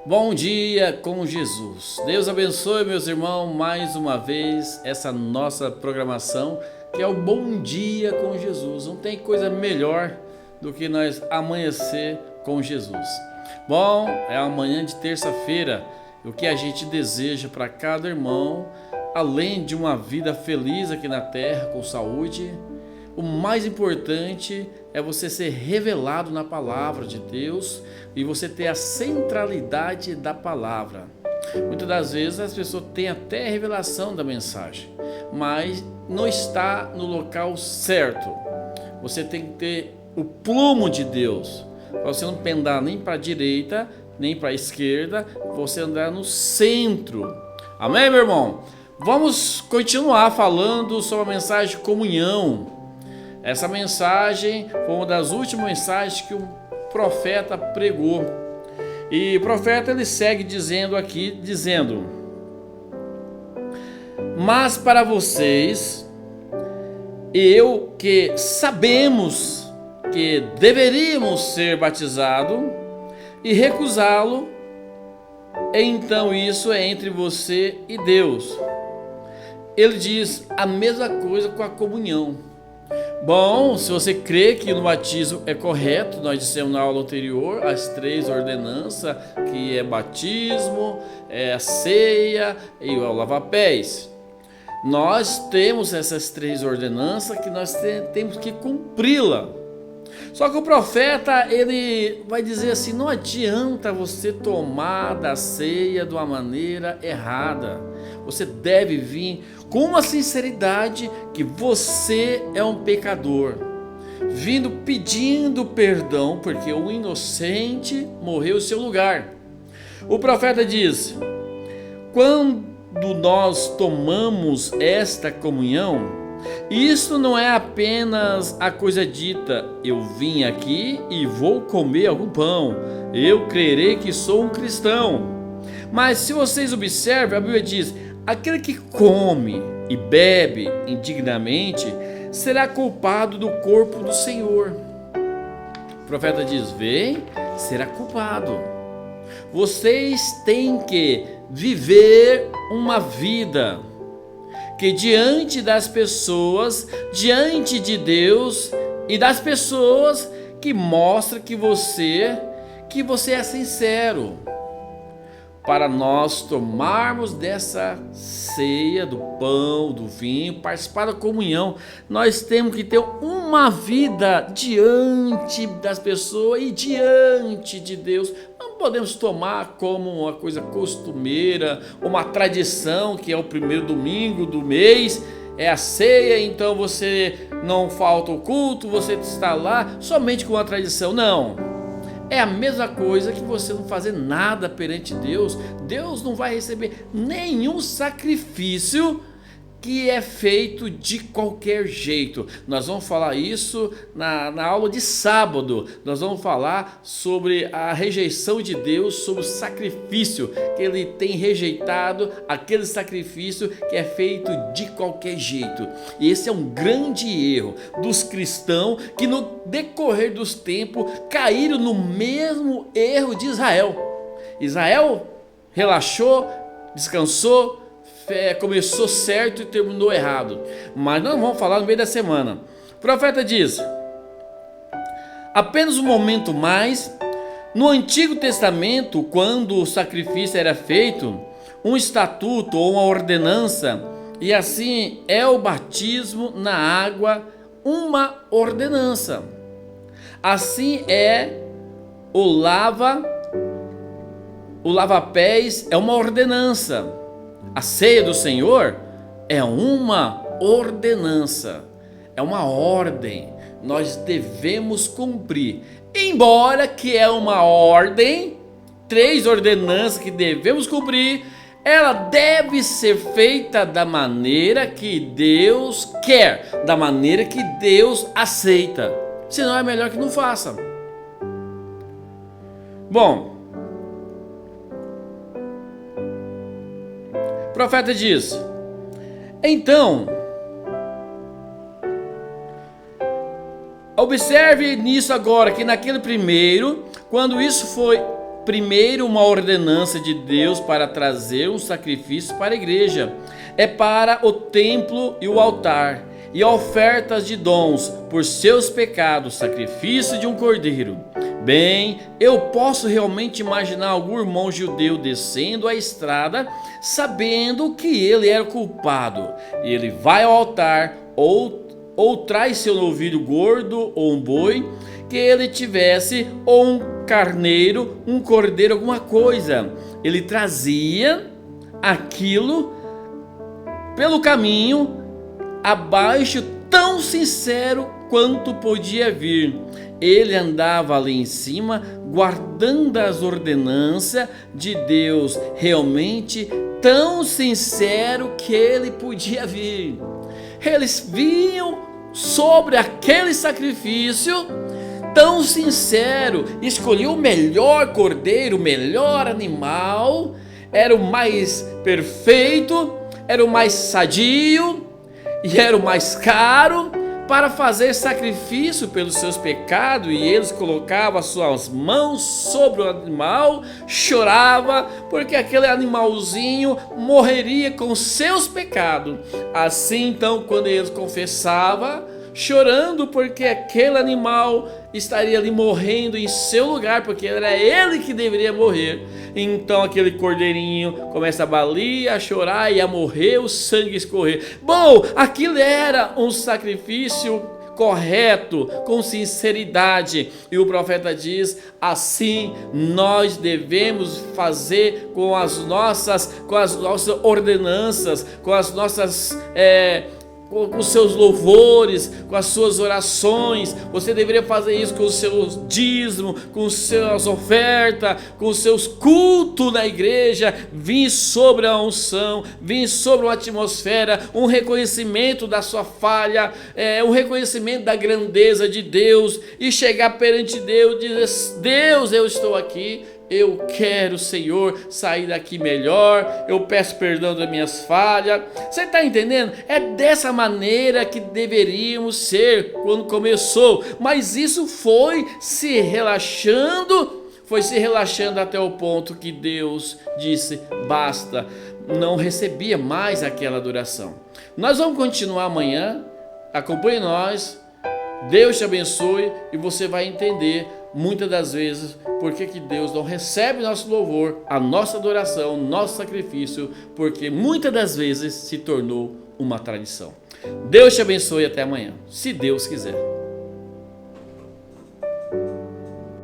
Bom dia com Jesus. Deus abençoe, meus irmãos, mais uma vez essa nossa programação, que é o Bom Dia com Jesus. Não tem coisa melhor do que nós amanhecer com Jesus. Bom, é amanhã de terça-feira. O que a gente deseja para cada irmão, além de uma vida feliz aqui na terra, com saúde, o mais importante é você ser revelado na palavra de Deus e você ter a centralidade da palavra. Muitas das vezes as pessoas têm até a revelação da mensagem, mas não está no local certo. Você tem que ter o plumo de Deus, para você não pendar nem para a direita, nem para a esquerda, você andar no centro. Amém, meu irmão? Vamos continuar falando sobre a mensagem de comunhão. Essa mensagem foi uma das últimas mensagens que o profeta pregou. E o profeta ele segue dizendo aqui, mas para vocês, eu que sabemos que deveríamos ser batizados e recusá-lo, então isso é entre você e Deus. Ele diz a mesma coisa com a comunhão. Bom, se você crê que no batismo é correto, nós dissemos na aula anterior as três ordenanças, que é batismo, é a ceia e o lava-pés. Nós temos essas três ordenanças que nós temos que cumpri-la. Só que o profeta, ele vai dizer assim, não adianta você tomar da ceia de uma maneira errada. Você deve vir com uma sinceridade que você é um pecador, vindo pedindo perdão, porque o inocente morreu em seu lugar. O profeta diz, quando nós tomamos esta comunhão, isso não é apenas a coisa dita, eu vim aqui e vou comer algum pão, eu crerei que sou um cristão. Mas se vocês observam, a Bíblia diz, aquele que come e bebe indignamente será culpado do corpo do Senhor. O profeta diz, vem, será culpado. Vocês têm que viver uma vida que diante das pessoas, diante de Deus e das pessoas, que mostra que você é sincero. Para nós tomarmos dessa ceia, do pão, do vinho, participar da comunhão, nós temos que ter uma vida diante das pessoas e diante de Deus. Não podemos tomar como uma coisa costumeira, uma tradição, que é o primeiro domingo do mês, é a ceia, então você não falta o culto, você está lá somente com a tradição. Não. É a mesma coisa que você não fazer nada perante Deus. Deus não vai receber nenhum sacrifício que é feito de qualquer jeito. Nós vamos falar isso na aula de sábado. Nós vamos falar sobre a rejeição de Deus, sobre o sacrifício, que ele tem rejeitado, aquele sacrifício que é feito de qualquer jeito. E esse é um grande erro dos cristãos que no decorrer dos tempos caíram no mesmo erro de Israel. Israel relaxou, descansou, começou certo e terminou errado. Mas nós vamos falar no meio da semana. O profeta diz, apenas um momento mais, no Antigo Testamento, quando o sacrifício era feito, um estatuto ou uma ordenança, e assim é o batismo na água, uma ordenança. Assim é o lava-pés é uma ordenança. A ceia do Senhor é uma ordenança, é uma ordem, nós devemos cumprir. Embora que é uma ordem, três ordenanças que devemos cumprir, ela deve ser feita da maneira que Deus quer, da maneira que Deus aceita. Senão é melhor que não faça. Bom, o profeta diz, então, observe nisso agora, que naquele primeiro, quando isso foi primeiro uma ordenança de Deus para trazer um sacrifício para a igreja. É para o templo e o altar, e ofertas de dons por seus pecados, sacrifício de um cordeiro. Bem, eu posso realmente imaginar algum irmão judeu descendo a estrada, sabendo que ele era culpado. E ele vai ao altar, ou traz seu novilho gordo ou um boi, que ele tivesse, ou um carneiro, um cordeiro, alguma coisa. Ele trazia aquilo pelo caminho, abaixo, tão sincero quanto podia vir. Ele andava ali em cima, guardando as ordenanças de Deus, realmente tão sincero que ele podia vir. Eles vinham sobre aquele sacrifício tão sincero, escolheu o melhor cordeiro, o melhor animal, era o mais perfeito, era o mais sadio e era o mais caro para fazer sacrifício pelos seus pecados. E eles colocavam as suas mãos sobre o animal, chorava porque aquele animalzinho morreria com seus pecados. Assim então, quando eles confessavam, chorando porque aquele animal estaria ali morrendo em seu lugar, porque era ele que deveria morrer. Então aquele cordeirinho começa a balir, a chorar e a morrer, o sangue escorrer. Bom, aquilo era um sacrifício correto, com sinceridade. E o profeta diz: assim nós devemos fazer com as nossas ordenanças, com as nossas com os seus louvores, com as suas orações. Você deveria fazer isso com os seus dízimos, com as suas ofertas, com os seus cultos na igreja. Vir sobre a unção, vir sobre uma atmosfera, um reconhecimento da sua falha, um reconhecimento da grandeza de Deus, e chegar perante Deus e dizer: Deus, eu estou aqui. Eu quero, Senhor, sair daqui melhor. Eu peço perdão das minhas falhas. Você está entendendo? É dessa maneira que deveríamos ser quando começou. Mas isso foi se relaxando até o ponto que Deus disse: basta. Não recebia mais aquela adoração. Nós vamos continuar amanhã. Acompanhe nós. Deus te abençoe e você vai entender muitas das vezes por que Deus não recebe nosso louvor, a nossa adoração, nosso sacrifício, porque muitas das vezes se tornou uma tradição. Deus te abençoe e até amanhã, se Deus quiser.